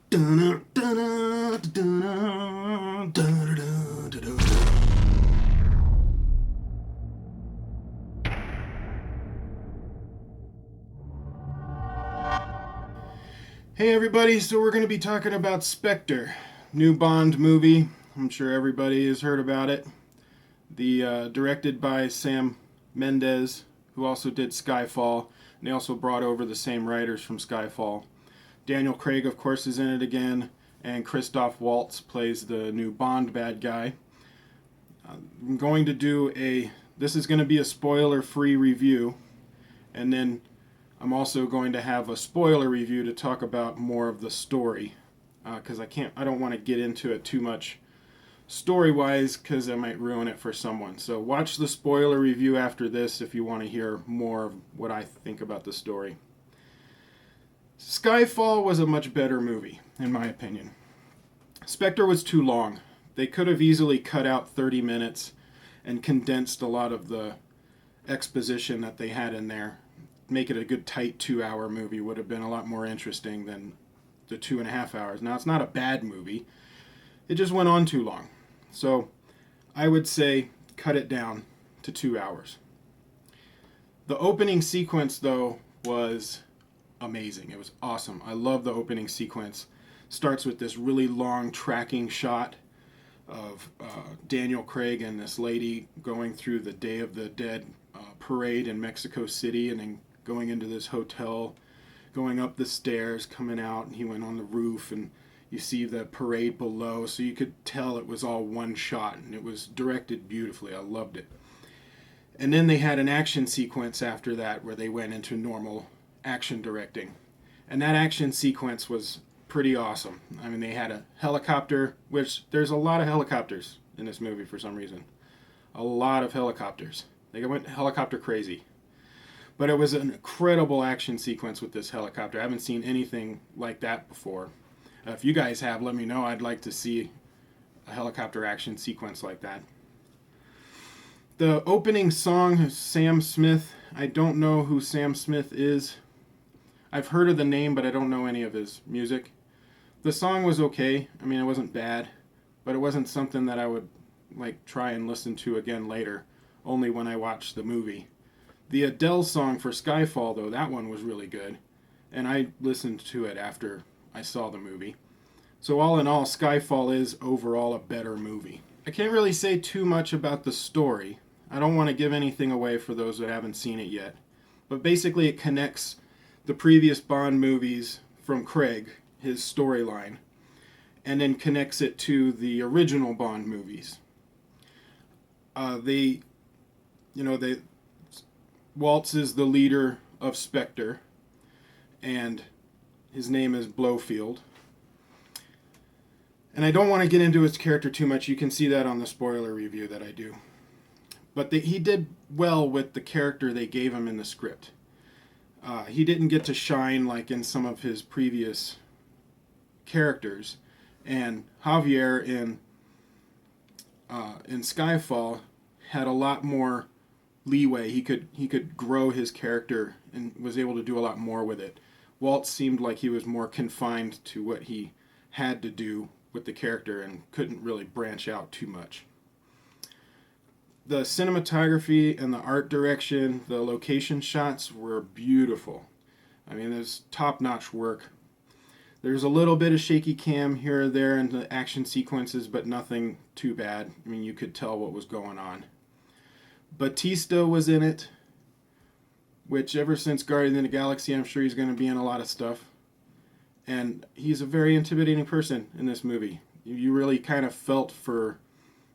Hey everybody, so we're going to be talking about Spectre, new Bond movie. I'm sure everybody has heard about it. Directed by Sam Mendes, who also did Skyfall, and they also brought over the same writers from Skyfall. Daniel Craig, of course, is in it again, and Christoph Waltz plays the new Bond bad guy. I'm going to do this is going to be a spoiler-free review, and then I'm also going to have a spoiler review to talk about more of the story, because I don't want to get into it too much story-wise, because I might ruin it for someone. So watch the spoiler review after this if you want to hear more of what I think about the story. Skyfall was a much better movie, in my opinion. Spectre was too long. They could have easily cut out 30 minutes and condensed a lot of the exposition that they had in there. Make it a good tight 2-hour movie would have been a lot more interesting than the 2.5 hours. Now, it's not a bad movie. It just went on too long. So I would say cut it down to 2 hours. The opening sequence, though, was amazing. It was awesome. I love the opening sequence. Starts with this really long tracking shot of Daniel Craig and this lady going through the Day of the Dead parade in Mexico City, and then going into this hotel, going up the stairs, coming out, and he went on the roof, and you see the parade below, so you could tell it was all one shot, and it was directed beautifully. I loved it. And then they had an action sequence after that where they went into normal action directing. And that action sequence was pretty awesome. I mean, they had a helicopter, which there's a lot of helicopters in this movie for some reason. A lot of helicopters. They went helicopter crazy. But it was an incredible action sequence with this helicopter. I haven't seen anything like that before. If you guys have, let me know. I'd like to see a helicopter action sequence like that. The opening song, Sam Smith. I don't know who Sam Smith is. I've heard of the name, but I don't know any of his music. The song was okay. I mean, it wasn't bad, but it wasn't something that I would try and listen to again later, only when I watched the movie. The Adele song for Skyfall, though, that one was really good, and I listened to it after I saw the movie. So all in all, Skyfall is overall a better movie. I can't really say too much about the story. I don't want to give anything away for those that haven't seen it yet. But basically it connects the previous Bond movies from Craig, his storyline, and then connects it to the original Bond movies. Waltz is the leader of Spectre, and his name is Blofeld. And I don't want to get into his character too much. You can see that on the spoiler review that I do. But he did well with the character they gave him in the script. He didn't get to shine like in some of his previous characters. And Javier in Skyfall had a lot more leeway. He could grow his character and was able to do a lot more with it. Waltz seemed like he was more confined to what he had to do with the character and couldn't really branch out too much. The cinematography and the art direction, the location shots were beautiful. I mean, there's top-notch work. There's a little bit of shaky cam here or there in the action sequences, but nothing too bad. I mean, you could tell what was going on. Batista was in it, which ever since Guardians of the Galaxy, I'm sure he's going to be in a lot of stuff. And he's a very intimidating person in this movie. You really kind of felt for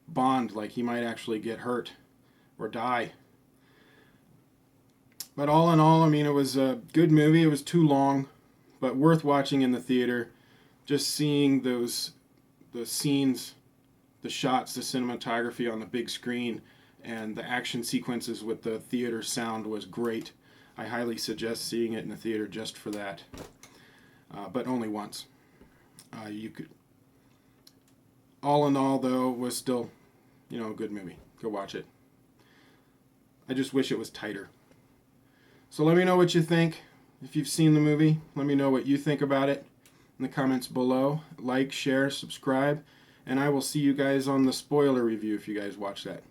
Bond, like he might actually get hurt or die. But all in all, I mean, it was a good movie. It was too long, but worth watching in the theater. Just seeing the scenes, the shots, the cinematography on the big screen, and the action sequences with the theater sound was great. I highly suggest seeing it in the theater just for that, but only once. You could. All in all, though, was still, a good movie. Go watch it. I just wish it was tighter. So let me know what you think. If you've seen the movie, let me know what you think about it. in the comments below. Like, share, subscribe, and I will see you guys on the spoiler review if you guys watch that.